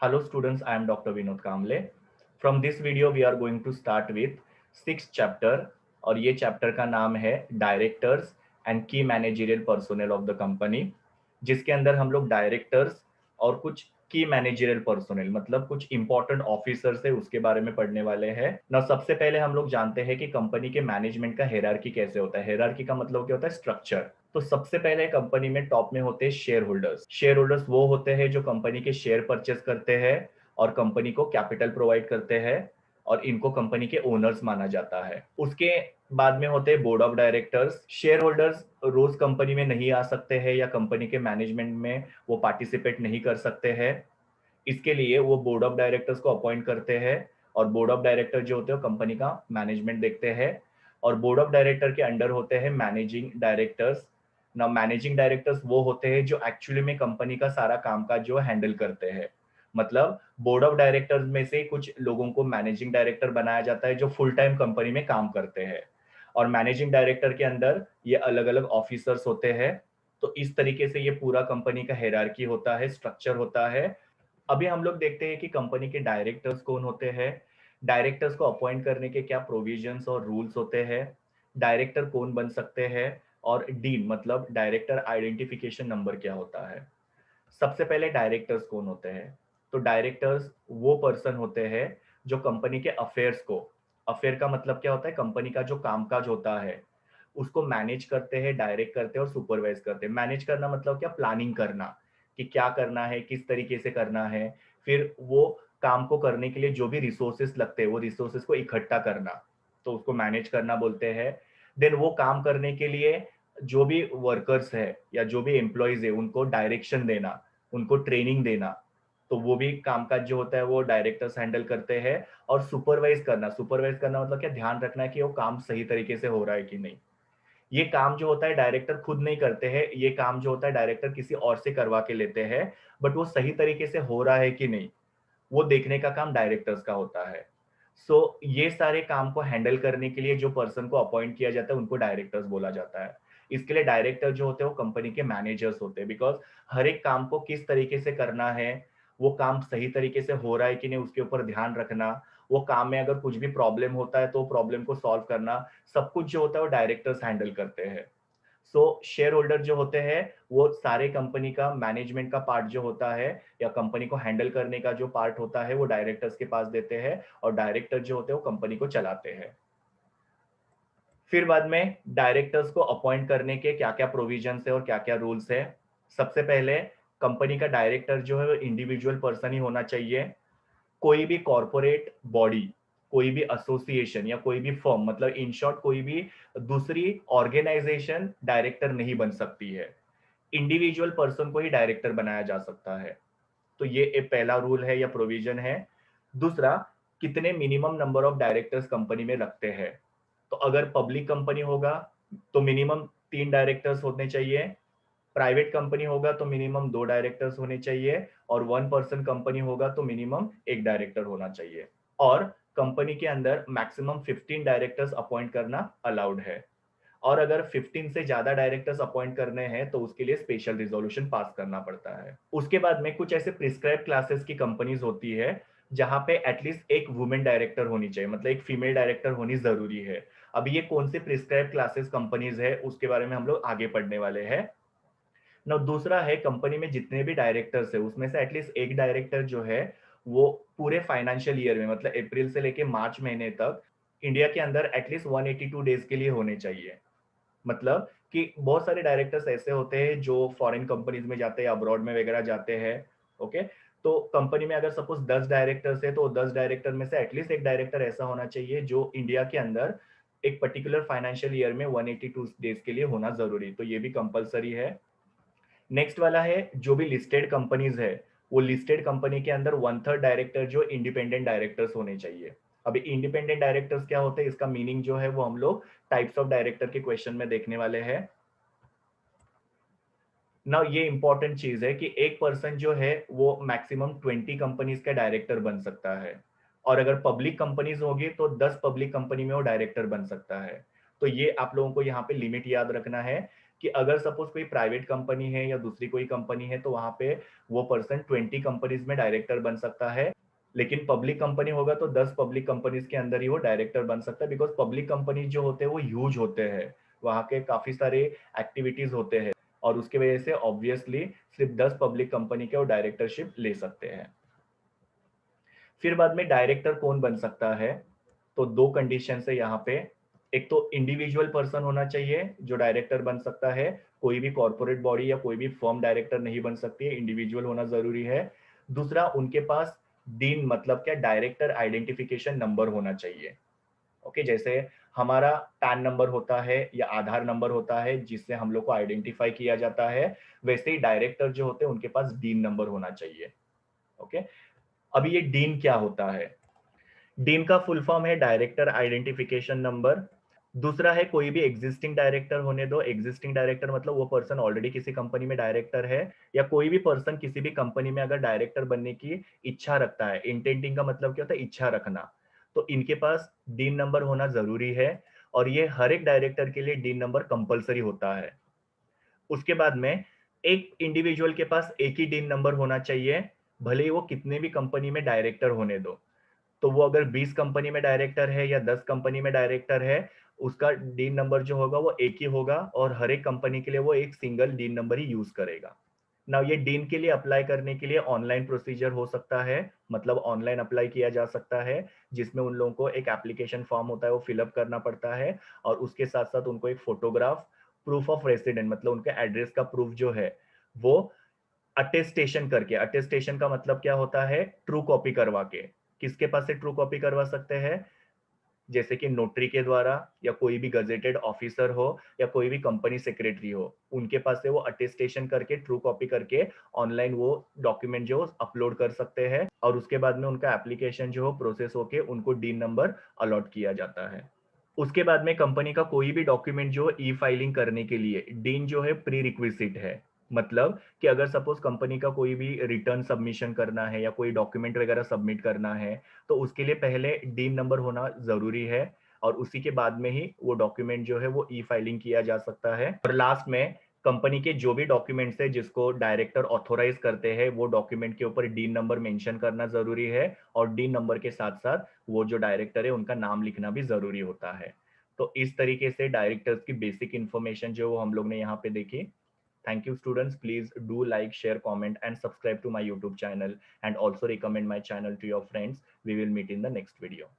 Hello students, I am Dr. Vinod Kamble. From this video we are going to start with 6th chapter और ये chapter का नाम है directors and की managerial personnel of the company, जिसके अंदर हम लोग डायरेक्टर्स और कुछ की मैनेजरियल पर्सोनल मतलब कुछ इंपॉर्टेंट ऑफिसर्स है उसके बारे में पढ़ने वाले हैं ना। सबसे पहले हम लोग जानते हैं कि कंपनी के मैनेजमेंट का हायरार्की कैसे होता है। हायरार्की का मतलब क्या होता है? स्ट्रक्चर। तो सबसे पहले कंपनी में टॉप में होते हैं शेयर होल्डर्स। शेयर होल्डर्स वो होते हैं जो कंपनी के शेयर परचेस करते हैं और कंपनी को कैपिटल प्रोवाइड करते हैं और इनको कंपनी के ओनर्स माना जाता है। उसके बाद में होते हैं board of directors. Share holders रोज कंपनी में नहीं आ सकते हैं या कंपनी के मैनेजमेंट में वो पार्टिसिपेट नहीं कर सकते हैं। इसके लिए वो बोर्ड ऑफ डायरेक्टर्स को अपॉइंट करते हैं और बोर्ड ऑफ डायरेक्टर जो होते हैं कंपनी का मैनेजमेंट देखते हैं और बोर्ड ऑफ डायरेक्टर के अंडर होते हैं मैनेजिंग डायरेक्टर्स। ना मैनेजिंग डायरेक्टर्स वो होते हैं जो एक्चुअली में कंपनी का सारा कामकाज जो हैंडल करते हैं। मतलब बोर्ड ऑफ डायरेक्टर्स में से कुछ लोगों को मैनेजिंग डायरेक्टर बनाया जाता है जो फुल टाइम कंपनी में काम करते हैं और मैनेजिंग डायरेक्टर के अंदर ये अलग अलग ऑफिसर्स होते हैं। तो इस तरीके से ये पूरा कंपनी का हायरार्की होता है, स्ट्रक्चर होता है। अभी हम लोग देखते हैं कि कंपनी के डायरेक्टर्स कौन होते हैं, डायरेक्टर्स को अपॉइंट करने के क्या प्रोविजंस और रूल्स होते हैं, डायरेक्टर कौन बन सकते हैं और डीन मतलब डायरेक्टर आइडेंटिफिकेशन नंबर क्या होता है। सबसे पहले डायरेक्टर्स कौन होते हैं? तो डायरेक्टर्स वो पर्सन होते हैं जो कंपनी के अफेयर्स को, अफेयर का मतलब क्या होता है? कंपनी का जो कामकाज होता है उसको मैनेज करते हैं, डायरेक्ट करते हैं और सुपरवाइज करते हैं। मैनेज करना मतलब क्या? प्लानिंग करना कि क्या करना है, किस तरीके से करना है। फिर वो काम को करने के लिए जो भी रिसोर्सेस लगते हैं वो रिसोर्सेस को इकट्ठा करना, तो उसको मैनेज करना बोलते हैं। देन वो काम करने के लिए जो भी वर्कर्स है या जो भी एम्प्लॉयज है उनको डायरेक्शन देना, उनको ट्रेनिंग देना, तो वो भी कामकाज जो होता है वो डायरेक्टर्स हैंडल करते हैं। और सुपरवाइज करना, सुपरवाइज करना मतलब क्या? ध्यान रखना है कि वो काम सही तरीके से हो रहा है कि नहीं। ये काम जो होता है डायरेक्टर खुद नहीं करते हैं, ये काम जो होता है डायरेक्टर किसी और से करवा के लेते हैं, बट वो सही तरीके से हो रहा है कि नहीं वो देखने का काम डायरेक्टर्स का होता है। ये सारे काम को हैंडल करने के लिए जो पर्सन को अपॉइंट किया जाता है उनको डायरेक्टर्स बोला जाता है। इसके लिए डायरेक्टर जो होते हैं वो कंपनी के मैनेजर्स होते हैं, बिकॉज हर एक काम को किस तरीके से करना है, वो काम सही तरीके से हो रहा है कि नहीं उसके ऊपर ध्यान रखना, वो काम में अगर कुछ भी प्रॉब्लम होता है तो प्रॉब्लम को सॉल्व करना, सब कुछ जो होता है वो डायरेक्टर्स हैंडल करते हैं। शेयर होल्डर जो होते हैं वो सारे कंपनी का मैनेजमेंट का पार्ट जो होता है या कंपनी को हैंडल करने का जो पार्ट होता है वो डायरेक्टर्स के पास देते हैं और डायरेक्टर जो होते हैं वो कंपनी को चलाते हैं। फिर बाद में डायरेक्टर्स को अपॉइंट करने के क्या क्या प्रोविजंस है और क्या क्या रूल्स है। सबसे पहले कंपनी का डायरेक्टर जो है वो इंडिविजुअल पर्सन ही होना चाहिए। कोई भी कॉरपोरेट बॉडी, कोई भी एसोसिएशन या कोई भी फर्म मतलब इन शॉर्ट कोई भी दूसरी ऑर्गेनाइजेशन डायरेक्टर नहीं बन सकती है। इंडिविजुअल पर्सन को ही डायरेक्टर बनाया जा सकता है। तो ये एक पहला रूल है या प्रोविजन है। दूसरा, कितने minimum number of directors company में रखते हैं। तो अगर पब्लिक कंपनी होगा तो मिनिमम 3 डायरेक्टर्स होने चाहिए, प्राइवेट कंपनी होगा तो मिनिमम 2 डायरेक्टर्स होने चाहिए और 1 पर्सन कंपनी होगा तो मिनिमम 1 डायरेक्टर होना चाहिए। और कंपनी के अंदर मैक्सिमम 15 डायरेक्टर्स अपॉइंट करना अलाउड है। और अगर 15 से ज्यादा डायरेक्टर्स अपॉइंट करने हैं तो उसके लिए स्पेशल रिजोल्यूशन पास करना पड़ता है। उसके बाद में कुछ ऐसे प्रिस्क्राइब क्लासेस की कंपनीज होती है जहां पे एटलीस्ट एक वुमेन डायरेक्टर होनी चाहिए, मतलब एक फीमेल डायरेक्टर होनी जरूरी है। अब ये कौन सी प्रिस्क्राइब क्लासेस कंपनीज है उसके बारे में हम लोग आगे पढ़ने वाले हैं ना। दूसरा है कंपनी में जितने भी डायरेक्टर्स है उसमें से एटलीस्ट एक डायरेक्टर जो है वो पूरे फाइनेंशियल ईयर में मतलब अप्रैल से लेके मार्च महीने तक इंडिया के अंदर एटलीस्ट 182 डेज के लिए होने चाहिए। मतलब कि बहुत सारे डायरेक्टर्स ऐसे होते हैं जो फॉरेन कंपनीज में जाते हैं, अब्रॉड में वगैरह जाते हैं। ओके, तो कंपनी में अगर सपोज 10 डायरेक्टर्स है तो 10 डायरेक्टर में से एटलीस्ट एक डायरेक्टर ऐसा होना चाहिए जो इंडिया के अंदर एक पर्टिकुलर फाइनेंशियल ईयर में 182 डेज के लिए होना जरूरी, तो ये भी कंपलसरी है। नेक्स्ट वाला है जो भी लिस्टेड कंपनीज है वो लिस्टेड कंपनी के अंदर 1/3 डायरेक्टर जो इंडिपेंडेंट डायरेक्टर्स होने चाहिए। अभी इंडिपेंडेंट डायरेक्टर्स क्या होते हैं इसका मीनिंग जो है वो हम लोग टाइप्स ऑफ डायरेक्टर के क्वेश्चन में देखने वाले हैं ना। ये इंपॉर्टेंट चीज है कि एक पर्सन जो है वो मैक्सिमम 20 कंपनीज का डायरेक्टर बन सकता है और अगर पब्लिक कंपनीज होगी तो 10 पब्लिक कंपनी में वो डायरेक्टर बन सकता है। तो ये आप लोगों को यहाँ पे लिमिट याद रखना है कि अगर सपोज कोई प्राइवेट कंपनी है या दूसरी कोई कंपनी है तो वहां पे वो पर्सन 20 कंपनीज में डायरेक्टर बन सकता है, लेकिन पब्लिक कंपनी होगा तो 10 पब्लिक कंपनीज के अंदर ही वो डायरेक्टर बन सकता है, बिकॉज पब्लिक कंपनीज जो होते हैं वो ह्यूज होते हैं, वहां के काफी सारे एक्टिविटीज होते हैं, और उसकी वजह से ऑब्वियसली सिर्फ 10 पब्लिक कंपनी के वो डायरेक्टरशिप ले सकते हैं। फिर बाद में डायरेक्टर कौन बन सकता है, तो दो कंडीशन है यहाँ पे। एक तो इंडिविजुअल पर्सन होना चाहिए जो डायरेक्टर बन सकता है, कोई भी कॉर्पोरेट बॉडी या कोई भी फर्म डायरेक्टर नहीं बन सकती है, इंडिविजुअल होना जरूरी है। दूसरा, उनके पास डीन मतलब क्या, डायरेक्टर आइडेंटिफिकेशन नंबर होना चाहिए। ओके, जैसे हमारा पैन नंबर होता है या आधार नंबर होता है जिससे हम लोग को आइडेंटिफाई किया जाता है, वैसे ही डायरेक्टर जो होते हैं उनके पास डीन नंबर होना चाहिए। ओके, अभी ये डीन क्या होता है? डीन का फुल फॉर्म है डायरेक्टर आइडेंटिफिकेशन नंबर। दूसरा है कोई भी एग्जिस्टिंग डायरेक्टर होने दो, एग्जिस्टिंग डायरेक्टर मतलब वो पर्सन ऑलरेडी किसी कंपनी में डायरेक्टर है, या कोई भी पर्सन किसी भी कंपनी में अगर डायरेक्टर बनने की इच्छा रखता है, इंटेंटिंग का मतलब क्या होता है, इच्छा रखना, तो इनके पास डीन नंबर होना जरूरी है, और ये हर एक डायरेक्टर के लिए डीन नंबर कंपलसरी होता है। उसके बाद में एक इंडिविजुअल के पास एक ही डीन नंबर होना चाहिए, भले ही वो कितने भी कंपनी में डायरेक्टर होने दो। तो वो अगर 20 कंपनी में डायरेक्टर है या 10 कंपनी में डायरेक्टर है, उसका डीन नंबर जो होगा वो एक ही होगा, और हर एक कंपनी के लिए वो एक सिंगल डीन नंबर ही यूज करेगा। नाउ ये डीन के लिए अप्लाई करने के लिए ऑनलाइन प्रोसीजर हो सकता है, मतलब ऑनलाइन अप्लाई किया जा सकता है, जिसमें उन लोगों को एक एप्लीकेशन फॉर्म होता है वो फिलअप करना पड़ता है, और उसके साथ साथ उनको एक फोटोग्राफ, प्रूफ ऑफ रेसिडेंट मतलब उनके एड्रेस का प्रूफ जो है वो अटेस्टेशन करके, अटेस्टेशन का मतलब क्या होता है, ट्रू कॉपी करवा के। किसके पास से ट्रू कॉपी करवा सकते हैं? जैसे कि नोटरी के द्वारा, या कोई भी गजेटेड ऑफिसर हो, या कोई भी कंपनी सेक्रेटरी हो, उनके पास से वो अटेस्टेशन करके, ट्रू कॉपी करके ऑनलाइन वो डॉक्यूमेंट जो अपलोड कर सकते हैं, और उसके बाद में उनका एप्लीकेशन जो हो प्रोसेस होके उनको डीन नंबर अलॉट किया जाता है। उसके बाद में कंपनी का कोई भी डॉक्यूमेंट जो ई फाइलिंग करने के लिए डीन जो है प्री रिक्विजिट है, मतलब कि अगर सपोज कंपनी का कोई भी रिटर्न सबमिशन करना है या कोई डॉक्यूमेंट वगैरह सबमिट करना है, तो उसके लिए पहले डीन नंबर होना जरूरी है, और उसी के बाद में ही वो डॉक्यूमेंट जो है वो ई फाइलिंग किया जा सकता है। और लास्ट में कंपनी के जो भी डॉक्यूमेंट्स है जिसको डायरेक्टर ऑथोराइज करते हैं, वो डॉक्यूमेंट के ऊपर डीन नंबर मेंशन करना जरूरी है, और डीन नंबर के साथ साथ वो जो डायरेक्टर है उनका नाम लिखना भी जरूरी होता है। तो इस तरीके से डायरेक्टर्स की बेसिक इंफॉर्मेशन जो हम लोग ने यहाँ पे देखी। Thank you students, please do like, share, comment and subscribe to my YouTube channel, and also recommend my channel to your friends. We will meet in the next video.